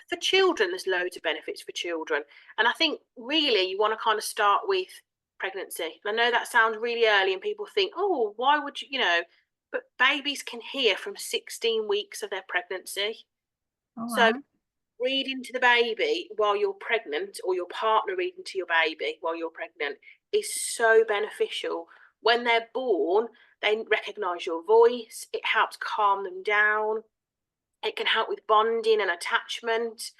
for children, there's loads of benefits for children. And I think really you want to kind of start with pregnancy. And I know that sounds really early and people think, oh, why would you, but babies can hear from 16 weeks of their pregnancy. Oh, So wow. reading to the baby while you're pregnant, or your partner reading to your baby while you're pregnant, is so beneficial. When they're born, they recognise your voice. It helps calm them down. It can help with bonding and attachment,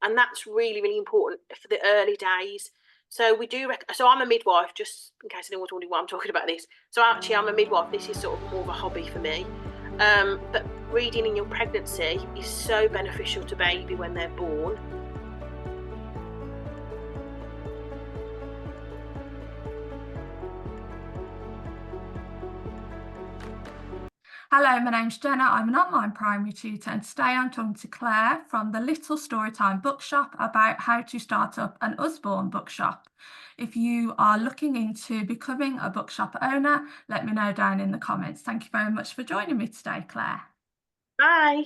and that's really, really important for the early days. So we do. So I'm a midwife, just in case anyone was wondering why I'm talking about this. So actually, I'm a midwife. This is sort of more of a hobby for me. But reading in your pregnancy is so beneficial to baby when they're born. Hello, my name's Jenna. I'm an online primary tutor, and today I'm talking to Claire from the Little Storytime Bookshop about how to start up an Usborne bookshop. If you are looking into becoming a bookshop owner, let me know down in the comments. Thank you very much for joining me today, Claire. Bye.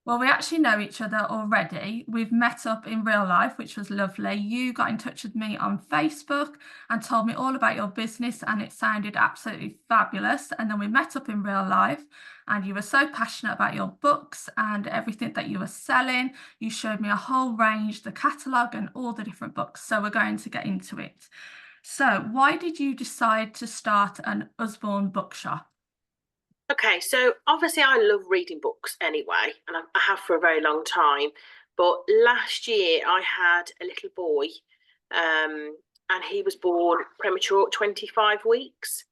Well, we actually know each other already. We've met up in real life, which was lovely. You got in touch with me on Facebook and told me all about your business, and it sounded absolutely fabulous. And then we met up in real life, and you were so passionate about your books and everything that you were selling. You showed me a whole range, the catalogue and all the different books. So we're going to get into it. So why did you decide to start an Usborne bookshop? Okay, so obviously I love reading books anyway, and I have for a very long time. But last year I had a little boy, and he was born premature at 25 weeks.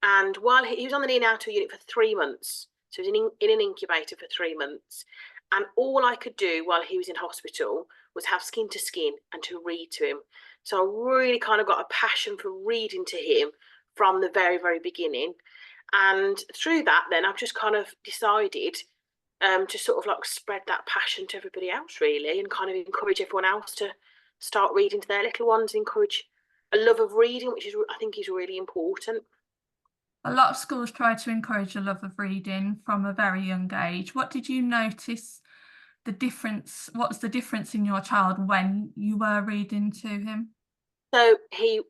And while he was on the neonatal unit for 3 months, so he was in an incubator for 3 months. And all I could do while he was in hospital was have skin to skin and to read to him. So I really kind of got a passion for reading to him from the very, very beginning. And through that, then I've just kind of decided to sort of like spread that passion to everybody else, really, and kind of encourage everyone else to start reading to their little ones, encourage a love of reading, which is, I think, is really important. A lot of schools try to encourage a love of reading from a very young age. What did you notice the difference? What's the difference in your child when you were reading to him? So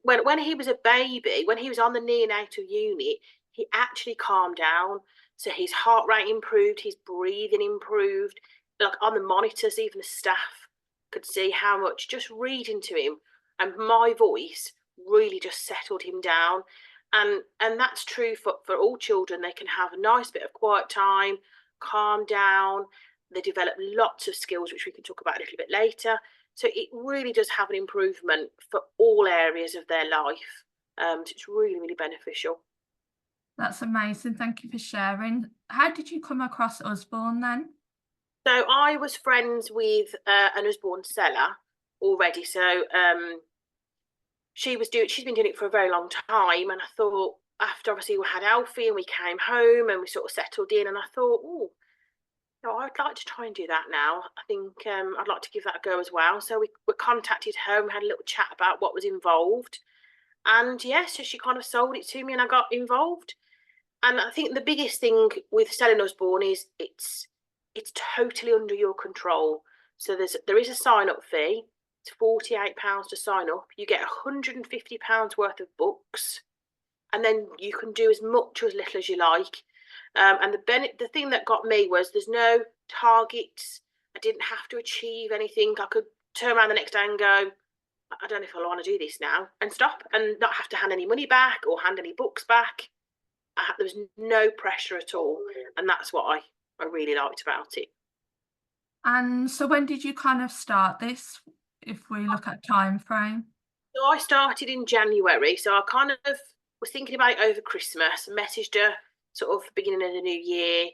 when he was a baby, when he was on the neonatal unit, he actually calmed down. So his heart rate improved, his breathing improved. Like on the monitors, even the staff could see how much just reading to him and my voice really just settled him down. And that's true for all children. They can have a nice bit of quiet time, calm down. They develop lots of skills, which we can talk about a little bit later. So it really does have an improvement for all areas of their life. So it's really, really beneficial. That's amazing. Thank you for sharing. How did you come across Usborne then? So I was friends with an Usborne seller already. So she's been doing it for a very long time. And I thought, after obviously we had Alfie and we came home and we sort of settled in, and I thought, oh, I'd like to try and do that now. I think I'd like to give that a go as well. So we contacted her and we had a little chat about what was involved. And yes, so she kind of sold it to me and I got involved. And I think the biggest thing with selling Usborne is it's totally under your control. So there is a sign up fee. It's £48 to sign up. You get £150 worth of books, and then you can do as much or as little as you like. And the thing that got me was there's no targets. I didn't have to achieve anything. I could turn around the next day and go, I don't know if I want to do this now, and stop and not have to hand any money back or hand any books back. There was no pressure at all, and that's what I really liked about it. And so when did you kind of start this, if we look at time frame? So I started in January, so I kind of was thinking about it over Christmas, messaged her sort of beginning of the new year,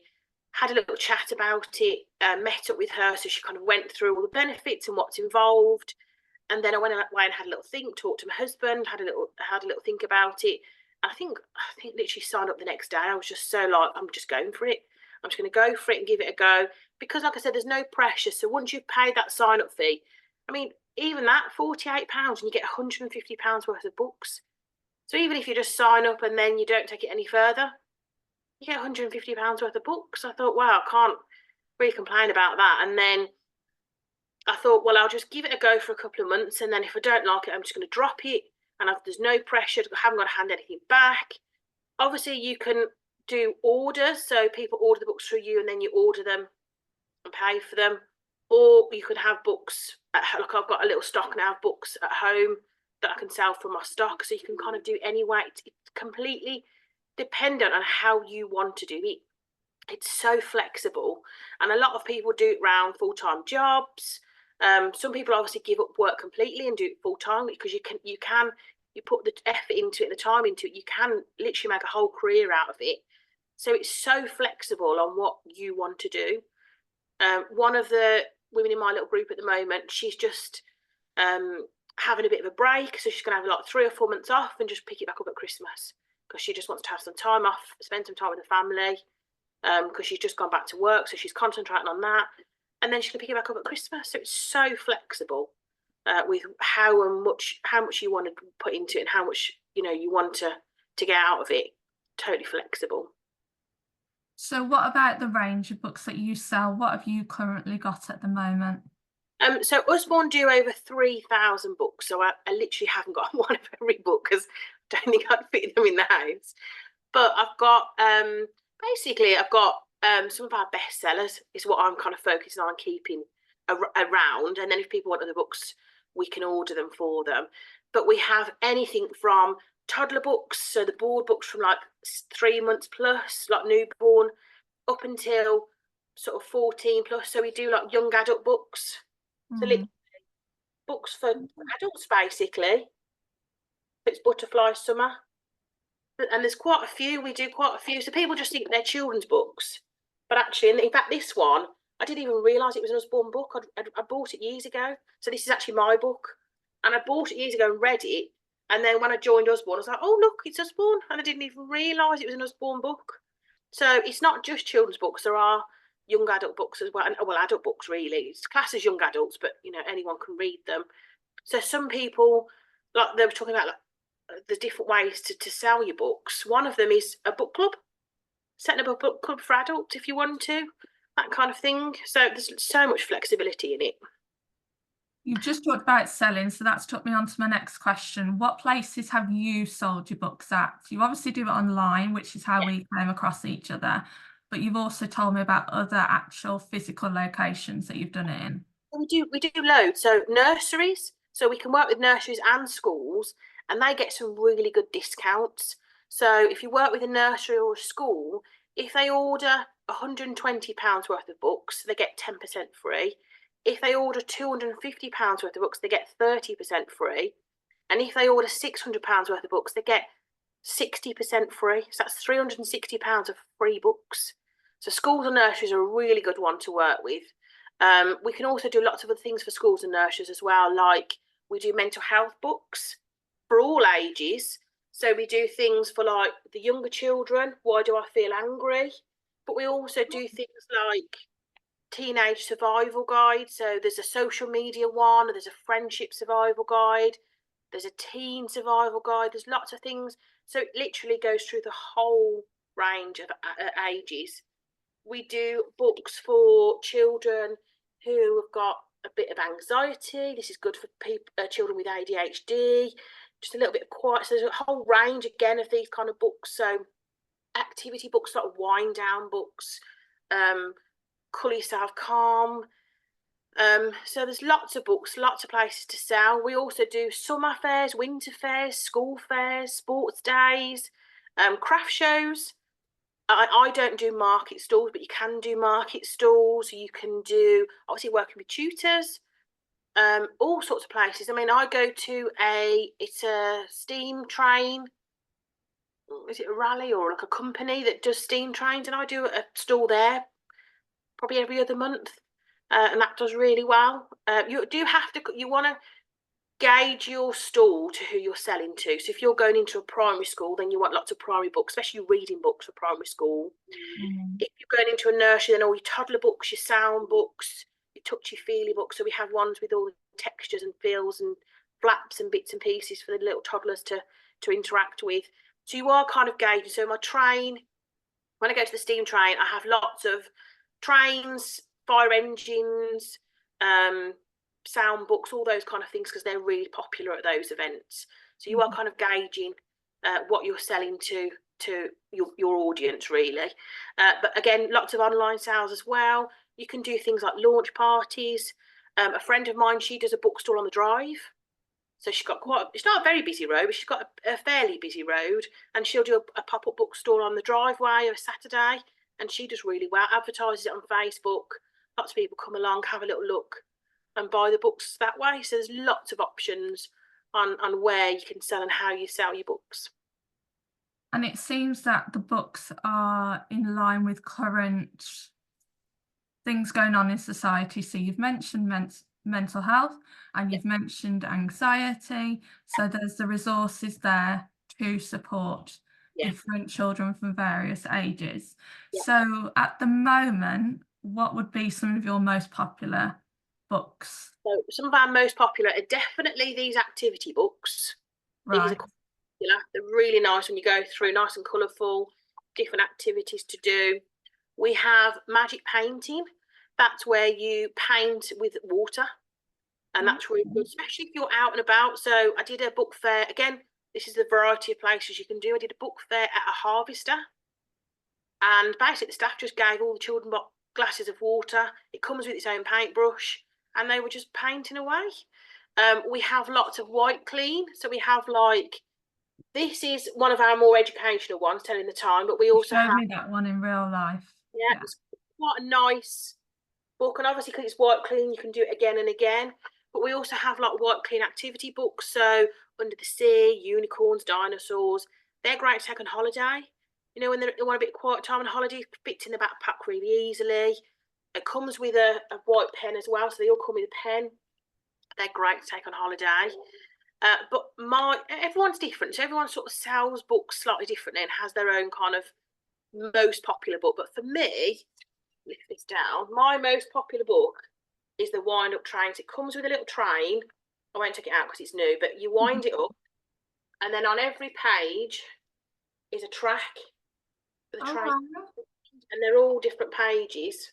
had a little chat about it, met up with her, so she kind of went through all the benefits and what's involved. And then I went away and had a little think, talked to my husband, had a little think about it. I think literally signed up the next day. I was just so like, I'm just going for it. I'm just going to go for it and give it a go, because, like I said, there's no pressure. So once you've paid that sign up fee, I mean, even that £48, and you get £150 worth of books. So even if you just sign up and then you don't take it any further, you get £150 worth of books. I thought, wow, I can't really complain about that. And then thought, well, I'll just give it a go for a couple of months, and then if I don't like it, I'm just going to drop it. And there's no pressure. I haven't got to hand anything back. Obviously, you can do orders, so people order the books through you, and then you order them and pay for them. Or you could have books, like I've got a little stock now of books at home that I can sell from my stock. So you can kind of do any way. It's completely dependent on how you want to do it. It's so flexible, and a lot of people do it around full-time jobs. Some people obviously give up work completely and do it full-time, because you put the effort into it, the time into it, you can literally make a whole career out of it. So it's so flexible on what you want to do. One of the women in my little group at the moment, she's just having a bit of a break, so she's going to have like 3 or 4 months off and just pick it back up at Christmas, because she just wants to have some time off, spend some time with the family, because she's just gone back to work, so she's concentrating on that, and then she's going to pick it back up at Christmas. So it's so flexible with how much you want to put into it, and how much you want to get out of it. Totally flexible. So what about the range of books that you sell? What have you currently got at the moment? So USBORNE do over 3,000 books. So I literally haven't got one of every book, because I don't think I'd fit them in the house. But I've got basically I've got some of our bestsellers is what I'm kind of focusing on keeping around. And then if people want other books, we can order them for them. But we have anything from toddler books, so the board books from like 3 months plus, like newborn, up until sort of 14 plus. So we do like young adult books. So books for adults, basically. It's Butterfly Summer. And there's quite a few. We do quite a few. So people just think they're children's books. But actually, in fact, this one, I didn't even realise it was an USBORNE book. I bought it years ago. So this is actually my book. And I bought it years ago and read it. And then when I joined USBORNE, I was like, oh, look, it's USBORNE. And I didn't even realise it was an USBORNE book. So it's not just children's books. There are young adult books as well. And, well, adult books, really. It's classed as young adults, but, anyone can read them. So some people, like they were talking about, like, the different ways to sell your books. One of them is a book club. Setting up a book club for adults if you want to, that kind of thing. So there's so much flexibility in it. You've just talked about selling, so that's took me on to my next question. What places have you sold your books at? You obviously do it online, which is how we came across each other, but you've also told me about other actual physical locations that you've done it in. We do loads. So nurseries, so we can work with nurseries and schools, and they get some really good discounts. So if you work with a nursery or a school, if they order £120 worth of books, they get 10% free. If they order £250 worth of books, they get 30% free. And if they order £600 worth of books, they get 60% free. So that's £360 of free books. So schools and nurseries are a really good one to work with. We can also do lots of other things for schools and nurseries as well, like we do mental health books for all ages. So we do things for like the younger children, why do I feel angry? But we also do things like teenage survival guide. So there's a social media one, there's a friendship survival guide, there's a teen survival guide, there's lots of things. So it literally goes through the whole range of ages. We do books for children who have got a bit of anxiety. This is good for people, children with ADHD, just a little bit of quiet. So there's a whole range again of these kind of books. So activity books, sort of wind down books, colour yourself calm. So there's lots of books, lots of places to sell. We also do summer fairs, winter fairs, school fairs, sports days, craft shows. I don't do market stalls, but you can do market stalls. You can do, obviously, working with tutors, all sorts of places. I mean, I go to it's a steam train. Is it a rally or like a company that does steam trains? And I do a stall there probably every other month. And that does really well. You do have to, you want to gauge your stall to who you're selling to. So if you're going into a primary school, then you want lots of primary books, especially reading books for primary school. If you're going into a nursery, then all your toddler books, your sound books, your touchy-feely books. So we have ones with all the textures and feels and flaps and bits and pieces for the little toddlers to interact with. So you are kind of gauging. So my train, when I go to the steam train, I have lots of trains, fire engines, sound books, all those kind of things, because they're really popular at those events. So you are kind of gauging what you're selling to your audience, really. But again, lots of online sales as well. You can do things like launch parties. A friend of mine, she does a bookstore on the drive. So she's got it's not a very busy road, but she's got a fairly busy road, and she'll do a pop-up bookstore on the driveway of a Saturday, and she does really well, advertises it on Facebook. Lots of people come along, have a little look, and buy the books that way. So there's lots of options on where you can sell and how you sell your books. And it seems that the books are in line with current things going on in society. So you've mentioned mental health, and you've mentioned anxiety. So there's the resources there to support different children from various ages. So at the moment, what would be some of your most popular books? So some of our most popular are definitely these activity books. These are popular. They're really nice when you go through, nice and colourful, different activities to do. We have magic painting. That's where you paint with water, and that's really good, especially if you're out and about. So I did a book fair. Again, this is the variety of places you can do. I did a book fair at a harvester, and basically the staff just gave all the children glasses of water. It comes with its own paintbrush, and they were just painting away. We have lots of white clean. So we have this is one of our more educational ones, telling the time, but we also showed me that one in real life. Yeah, it's quite a nice book, and obviously because it's white clean, you can do it again and again. But we also have white clean activity books. So Under the Sea, Unicorns, Dinosaurs. They're great to take on holiday. You know, when they want a bit of quiet time on holiday, fits in the backpack really easily. It comes with a white pen as well, so they all come with a pen. They're great to take on holiday. But everyone's different. So everyone sort of sells books slightly differently and has their own kind of most popular book. But for me, lift this down, my most popular book is the Wind Up Trains. It comes with a little train. I won't take it out because it's new, but you wind it up, and then on every page is a track for the train, and they're all different pages,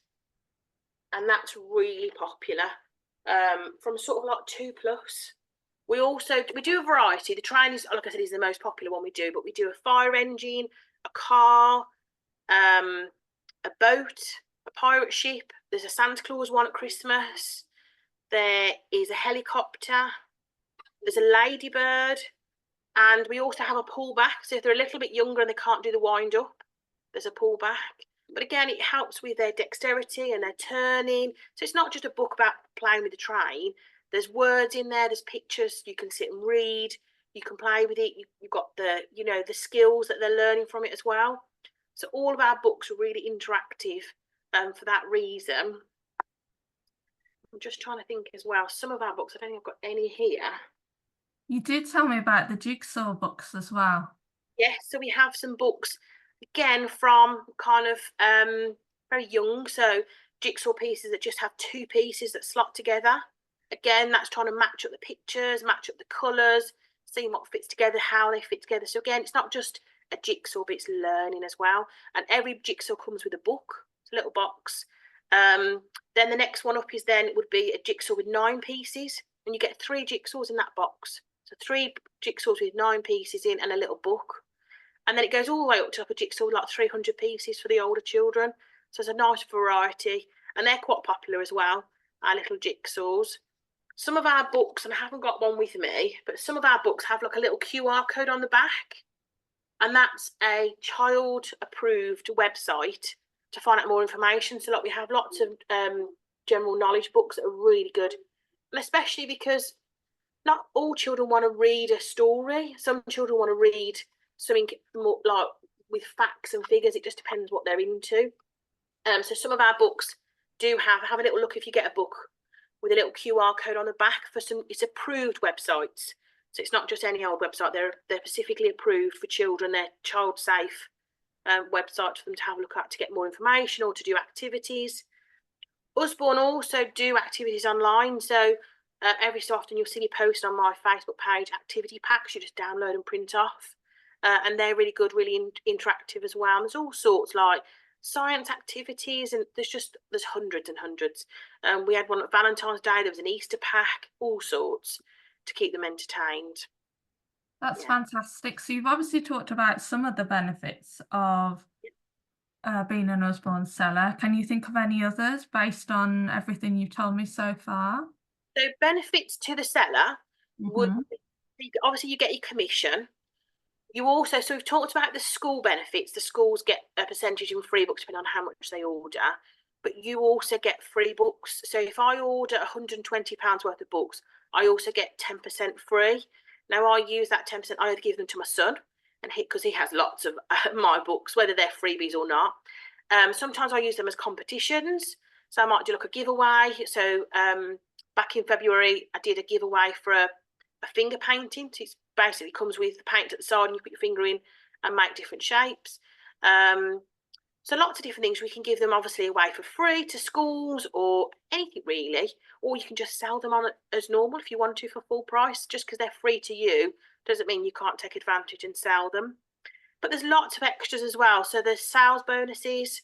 and that's really popular. From sort of 2+. We do a variety. The train is, like I said, is the most popular one we do, but we do a fire engine, a car, a boat, a pirate ship. There's a Santa Claus one at Christmas. There is a helicopter. There's a ladybird. And we also have a pullback. So if they're a little bit younger and they can't do the wind up, there's a pullback. But again, it helps with their dexterity and their turning. So it's not just a book about playing with the train. There's words in there. There's pictures. You can sit and read. You can play with it. You've got the skills that they're learning from it as well. So all of our books are really interactive for that reason. I'm just trying to think as well. Some of our books, I don't think I've got any here. You did tell me about the jigsaw books as well. Yes, so we have some books, again, from kind of very young. So jigsaw pieces that just have 2 pieces that slot together. Again, that's trying to match up the pictures, match up the colours, seeing what fits together, how they fit together. So again, it's not just a jigsaw, but it's learning as well. And every jigsaw comes with a book, it's a little box. Then the next one up would be a jigsaw with 9 pieces, and you get 3 jigsaws in that box. So 3 jigsaws with 9 pieces in and a little book. And then it goes all the way up to a jigsaw with 300 pieces for the older children. So there's a nice variety, and they're quite popular as well, our little jigsaws. Some of our books, and I haven't got one with me, but some of our books have a little QR code on the back, and that's a child approved website to find out more information. So we have lots of general knowledge books that are really good, and especially because not all children want to read a story. Some children want to read something more with facts and figures. It just depends what they're into. So some of our books do have a little look if you get a book with a little QR code on the back for it's approved websites. So it's not just any old website. They're specifically approved for children. They're child safe websites for them to have a look at to get more information or to do activities. USBORNE also do activities online. So every so often you'll see me post on my Facebook page activity packs. You just download and print off. And they're really good, really interactive as well. And there's all sorts science activities, and there's hundreds and hundreds. We had one at Valentine's Day. There was an Easter pack, all sorts to keep them entertained. That's Yeah. fantastic. So you've obviously talked about some of the benefits of being an Usborne seller. Can you think of any others based on everything you've told me so far? So benefits to the seller would Mm-hmm. be, obviously you get your commission. You also, so we've talked about the school benefits. The schools get a percentage in free books depending on how much they order, but you also get free books. So if I order £120 worth of books, I also get 10% free. Now I use that 10%, I either give them to my son, and because he has lots of my books, whether they're freebies or not. Sometimes I use them as competitions. So I might do like a giveaway. So back in February, I did a giveaway for a finger painting. So it's basically comes with the paint at the side and you put your finger in and make different shapes. So lots of different things. We can give them obviously away for free to schools or anything really, or you can just sell them on as normal if you want to for full price. Just because they're free to you doesn't mean you can't take advantage and sell them. But there's lots of extras as well. So there's sales bonuses.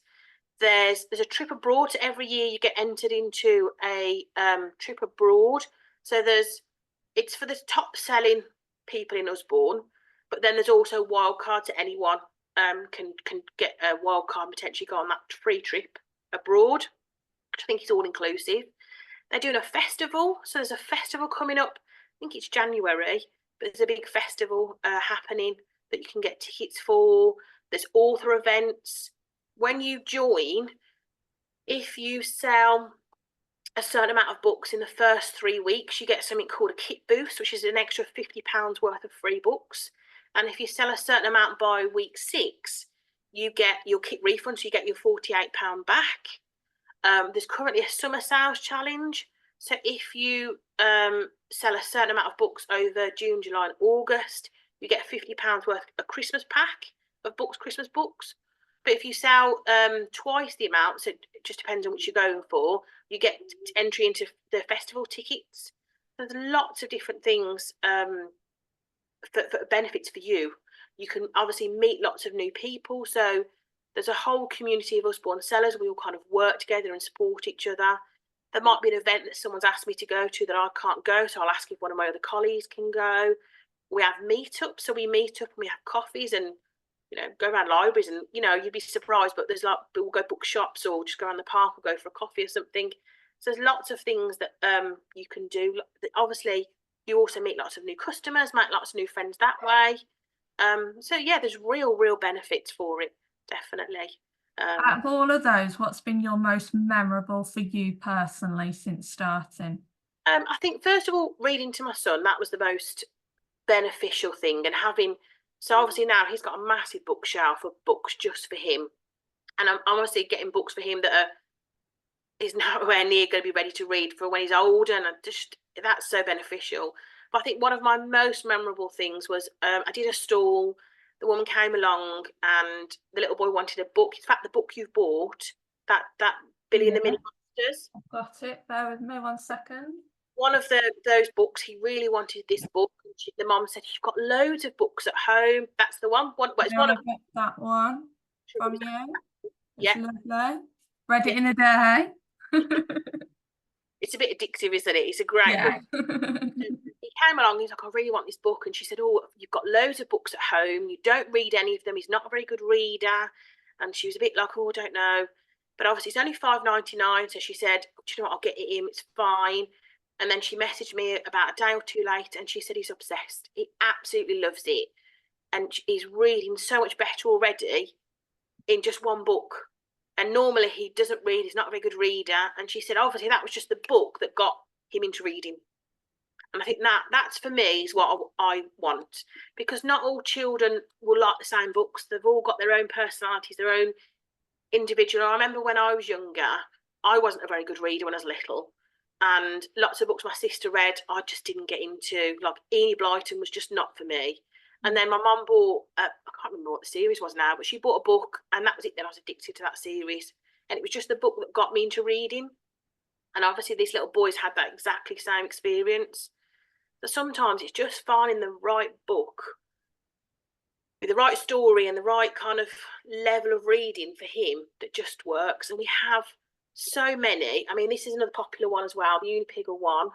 There's a trip abroad. So every year you get entered into a trip abroad. So it's for the top selling people in Usborne, but then there's also wild cards that anyone can get a wild card and potentially go on that free trip abroad, which I think is all inclusive. They're doing a festival, so there's a festival coming up. I think it's January, but there's a big festival happening that you can get tickets for. There's author events. When you join, if you sell a certain amount of books in the first 3 weeks, you get something called a kit boost, which is an extra £50 worth of free books. And if you sell a certain amount by week 6, you get your kit refund, so you get your £48 back. There's currently a summer sales challenge. So if you sell a certain amount of books over June, July, and August, you get £50 worth of Christmas pack of books, Christmas books. But if you sell twice the amount, so it just depends on which you're going for, you get entry into the festival tickets. There's lots of different things for benefits for you. You can obviously meet lots of new people. So there's a whole community of Usborne sellers. We all kind of work together and support each other. There might be an event that someone's asked me to go to that I can't go, so I'll ask if one of my other colleagues can go. We have meetups, so we meet up and we have coffees and go around libraries, and you'd be surprised, but there's like we'll go bookshops or just go around the park or go for a coffee or something. So there's lots of things that you can do. Obviously, you also meet lots of new customers, make lots of new friends that way. So yeah, there's real benefits for it, definitely. Out of all of those, what's been your most memorable for you personally since starting? I think first of all, reading to my son, that was the most beneficial thing, and so obviously now he's got a massive bookshelf of books just for him, and I'm honestly getting books for him that is nowhere near going to be ready to read for when he's older, and that's so beneficial. But I think one of my most memorable things was I did a stall. The woman came along, and the little boy wanted a book. In fact, the book you've bought, that Billy and Yeah, the Mini Monsters. I've got it. Bear with me 1 second. One of those books, he really wanted this book. And the mom said, "You've got loads of books at home. That's the one. Well, it's Yeah, one I of get that one from you. It's yeah, lovely. Read yeah. it in a day. It's a bit addictive, isn't it? It's a great book." Yeah. He came along, he's like, "I really want this book." And she said, "Oh, you've got loads of books at home. You don't read any of them. He's not a very good reader." And she was a bit like, "Oh, I don't know." But obviously it's only £5.99. So she said, "Do you know what? I'll get it in. It's fine." And then she messaged me about a day or two later and she said he's obsessed. He absolutely loves it. And he's reading so much better already in just one book. And normally he doesn't read. He's not a very good reader. And she said, obviously, that was just the book that got him into reading. And I think that's for me is what I want, because not all children will like the same books. They've all got their own personalities, their own individual. I remember when I was younger, I wasn't a very good reader when I was little, and lots of books my sister read, I just didn't get into. Like Enid Blyton was just not for me. And then my mum bought, I can't remember what the series was now, but she bought a book, and that was it. Then I was addicted to that series, and it was just the book that got me into reading. And obviously, these little boys had that exactly same experience. So sometimes it's just finding the right book with the right story and the right kind of level of reading for him that just works. And we have so many. I mean, this is another popular one as well, the Unipiggle one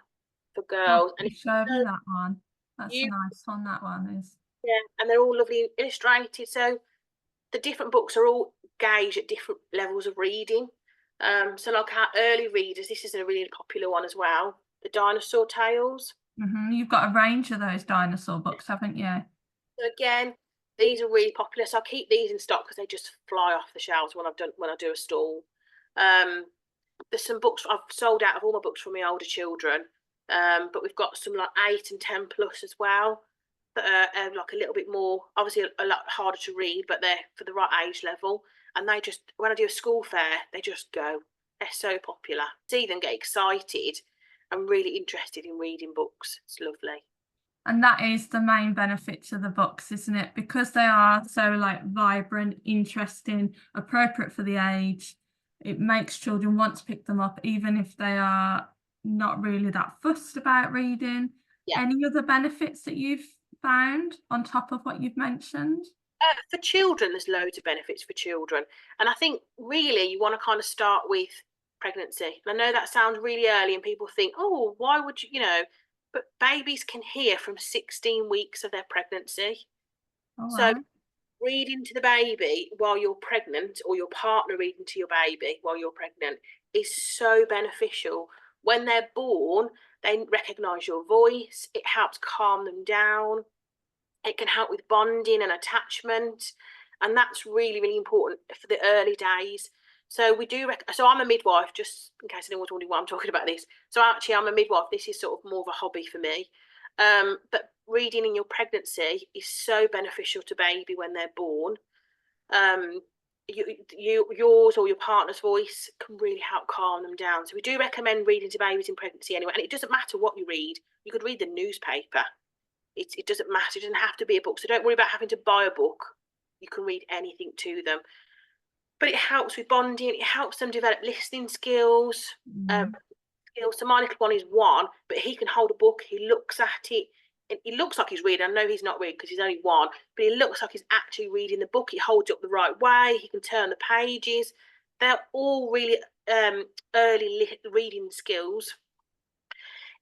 for Oh, girls, and you it's showed me so that one. That's a you nice one, that one is. yeah, and they're all lovely illustrated. So the different books are all gauged at different levels of reading. So like our early readers, this is a really popular one as well. The Dinosaur Tales. You've got a range of those dinosaur books, haven't you? So again, these are really popular. So I keep these in stock because they just fly off the shelves when I do a stall. Um, there's some books I've sold out of all my books for my older children, but we've got some like 8 and 10 plus as well that are like a little bit more, obviously a lot harder to read, but they're for the right age level. And they just, when I do a school fair, they just go. They're so popular. See them get excited and really interested in reading books. It's lovely. And that is the main benefit to the books, isn't it? Because they are so like vibrant, interesting, appropriate for the age. It makes children want to pick them up, even if they are not really that fussed about reading. Yeah. Any other benefits that you've found on top of what you've mentioned? For children, there's loads of benefits for children. And I think really you want to kind of start with pregnancy. And I know that sounds really early and people think, oh, why would you, but babies can hear from 16 weeks of their pregnancy. All So right. reading to the baby while you're pregnant, or your partner reading to your baby while you're pregnant, is so beneficial. When they're born, they recognise your voice, it helps calm them down. It can help with bonding and attachment, and that's really, really important for the early days. So we do. So I'm a midwife, just in case anyone was wondering why I'm talking about this. So actually, I'm a midwife. This is sort of more of a hobby for me. But reading in your pregnancy is so beneficial to baby when they're born. Um, yours or your partner's voice can really help calm them down. So we do recommend reading to babies in pregnancy anyway. And it doesn't matter what you read. You could read the newspaper. It doesn't matter. It doesn't have to be a book. So don't worry about having to buy a book. You can read anything to them. But it helps with bonding. It helps them develop listening skills. Mm. Skills. So my little one is 1, but he can hold a book. He looks at it. And he looks like he's reading. I know he's not reading because he's only 1, but he looks like he's actually reading the book. He holds it up the right way. He can turn the pages. They're all really early reading skills.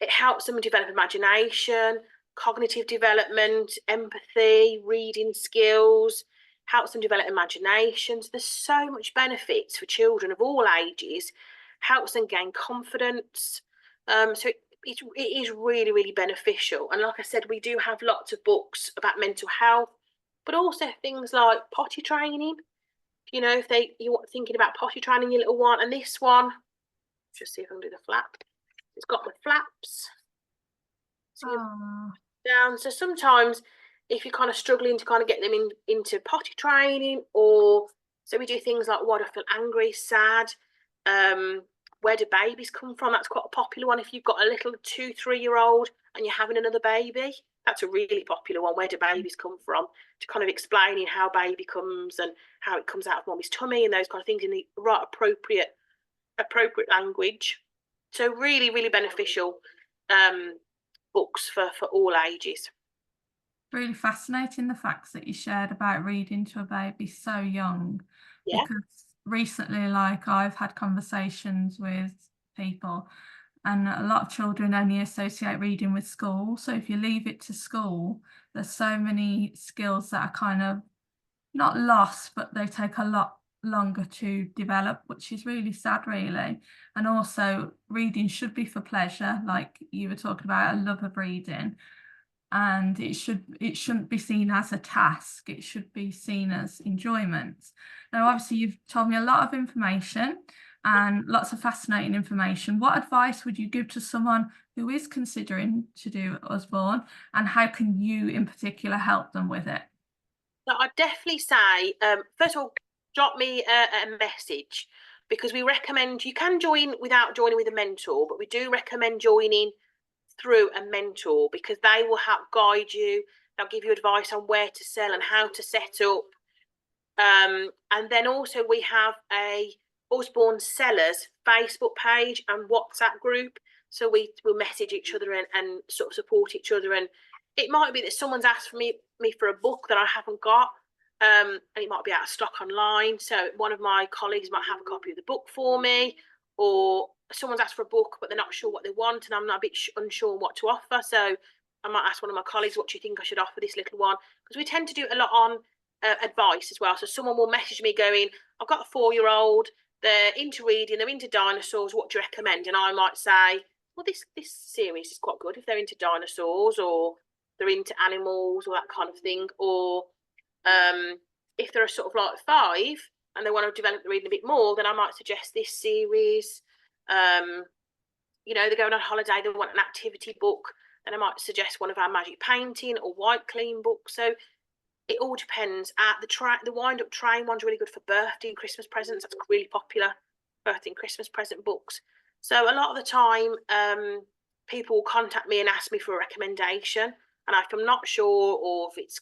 It helps them develop imagination, cognitive development, empathy, reading skills, helps them develop imaginations. There's so much benefits for children of all ages, helps them gain confidence. So it is really, really beneficial. And like I said, we do have lots of books about mental health, but also things like potty training. If you're thinking about potty training your little one, and this one, just see if I can do the flap. It's got the flaps. See Oh. down. So sometimes if you're kind of struggling to kind of get them into potty training, or so we do things like why do I feel angry, sad, where do babies come from? That's quite a popular one. If you've got a little 2-3-year-old and you're having another baby, that's a really popular one. Where do babies come from? To kind of explaining how baby comes and how it comes out of mommy's tummy and those kind of things in the right appropriate language. So really, really beneficial books for all ages. Really fascinating the facts that you shared about reading to a baby so young, Yeah. because recently, like I've had conversations with people, and a lot of children only associate reading with school. So if you leave it to school, there's so many skills that are kind of not lost, but they take a lot longer to develop, which is really sad, really. And also, reading should be for pleasure, like you were talking about, a love of reading, and it shouldn't be seen as a task. It should be seen as enjoyment. Now obviously you've told me a lot of information and lots of fascinating information. What advice would you give to someone who is considering to do Usborne, and how can you in particular help them with it? So I'd definitely say, first of all, drop me a message, because we recommend you can join without joining with a mentor, but we do recommend joining through a mentor, because they will help guide you. They'll give you advice on where to sell and how to set up. And then also we have a Usborne Sellers Facebook page and WhatsApp group. So we'll message each other and sort of support each other. And It might be that someone's asked for me for a book that I haven't got, and it might be out of stock online. So one of my colleagues might have a copy of the book for me, or someone's asked for a book but they're not sure what they want, and I'm not a bit unsure what to offer. So I might ask one of my colleagues, "What do you think I should offer this little one?" Because we tend to do a lot on advice as well. So someone will message me going, "I've got a 4-year-old. They're into reading. They're into dinosaurs. What do you recommend?" And I might say, "Well, this series is quite good if they're into dinosaurs, or they're into animals, or that kind of thing." Or if they're sort of like 5 and they want to develop the reading a bit more, then I might suggest this series. They're going on holiday, they want an activity book, then I might suggest one of our magic painting or white clean books. So it all depends. The wind up train one's really good for birthday and Christmas presents. That's really popular, birthday and Christmas present books. So a lot of the time, people will contact me and ask me for a recommendation. And if I'm not sure, or if it's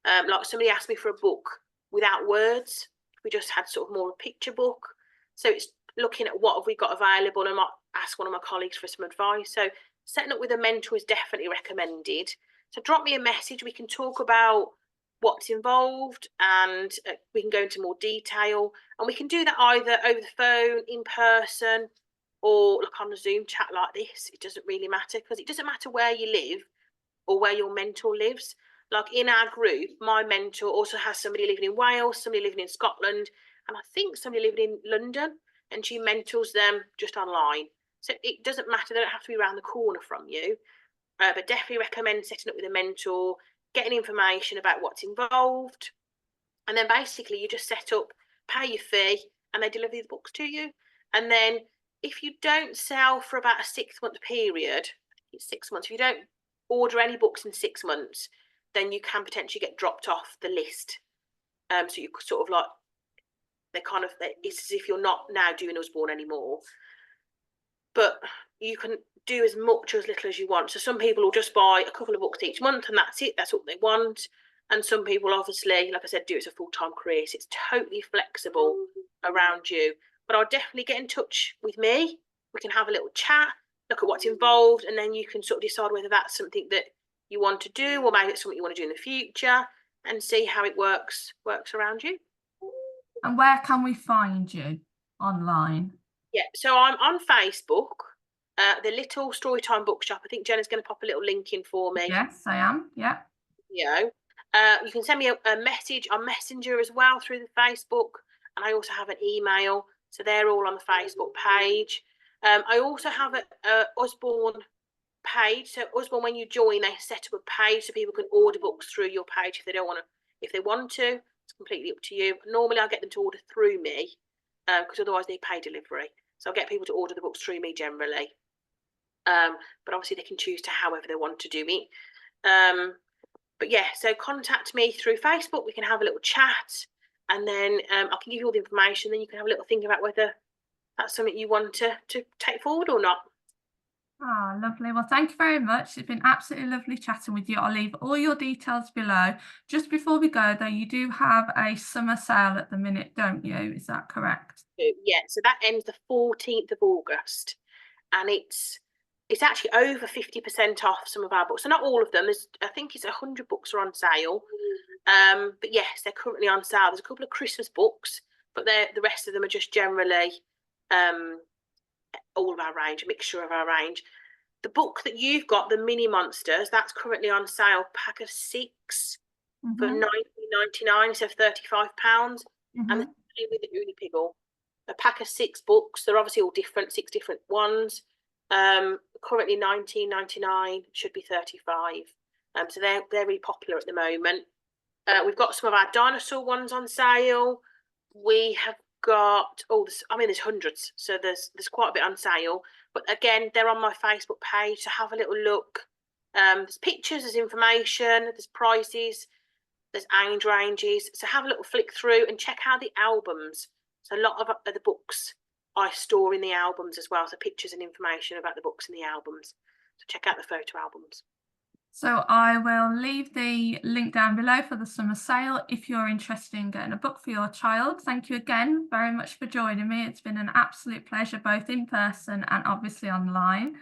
like somebody asked me for a book without words, we just had sort of more a picture book. So it's looking at what have we got available, and I might ask one of my colleagues for some advice. So setting up with a mentor is definitely recommended. So drop me a message. We can talk about what's involved, and we can go into more detail, and we can do that either over the phone, in person, or like on a Zoom chat like this. It doesn't really matter, because it doesn't matter where you live or where your mentor lives. Like in our group, my mentor also has somebody living in Wales, somebody living in Scotland, and I think somebody living in London, and she mentors them just online. So it doesn't matter, they don't have to be around the corner from you. But definitely recommend setting up with a mentor, getting information about what's involved, and then basically you just set up, pay your fee, and they deliver the books to you. And then if you don't sell for about a 6-month period, I think it's 6 months, if you don't order any books in 6 months, then you can potentially get dropped off the list. So you sort of like, it's as if you're not now doing Usborne anymore. But you can do as much or as little as you want. So some people will just buy a couple of books each month and that's it, that's what they want. And some people obviously, like I said, do it as a full-time career. So it's totally flexible around you. But I'll definitely get in touch with me. We can have a little chat, look at what's involved, and then you can sort of decide whether that's something that you want to do, or maybe it's something you want to do in the future, and see how it works around you. And where can we find you online? Yeah, so I'm on Facebook, the Little Storytime Bookshop. I think Jenna's going to pop a little link in for me. Yes, I am. Yeah. You can send me a message on Messenger as well through the Facebook, and I also have an email, so they're all on the Facebook page. I also have a Usborne page. So Usborne, when you join, they set up a page so people can order books through your page if they don't want to. If they want to, it's completely up to you. Normally, I get them to order through me, because otherwise they pay delivery. So I get people to order the books through me generally. But obviously they can choose to however they want to do it. But yeah, so contact me through Facebook. We can have a little chat, and then I can give you all the information. Then you can have a little think about whether that's something you want to take forward or not. Ah, lovely. Well, thank you very much. It's been absolutely lovely chatting with you. I'll leave all your details below. Just before we go, though, you do have a summer sale at the minute, don't you? Is that correct? Yeah, so that ends the 14th of August, and it's actually over 50% off some of our books. So not all of them. I think it's 100 books are on sale. But yes, they're currently on sale. There's a couple of Christmas books, but the rest of them are just generally all of our range, a mixture of our range. The book that you've got, the Mini Monsters, that's currently on sale, pack of 6 for £19.99, so £35. And the same with the Uni Piggle, a pack of 6 books. They're obviously all different, 6 different ones. Currently £19.99, should be £35. So they're really popular at the moment. We've got some of our dinosaur ones on sale. We have got there's hundreds, so there's quite a bit on sale. But again, they're on my Facebook page, so have a little look. There's pictures, there's information, there's prices, there's age ranges. So have a little flick through and check out the albums. So a lot of the books I store in the albums as well. So pictures and information about the books in the albums. So check out the photo albums. So I will leave the link down below for the summer sale if you're interested in getting a book for your child. Thank you again very much for joining me. It's been an absolute pleasure, both in person and obviously online.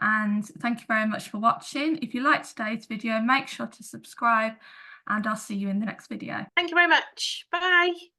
And thank you very much for watching. If you liked today's video, make sure to subscribe, and I'll see you in the next video. Thank you very much. Bye.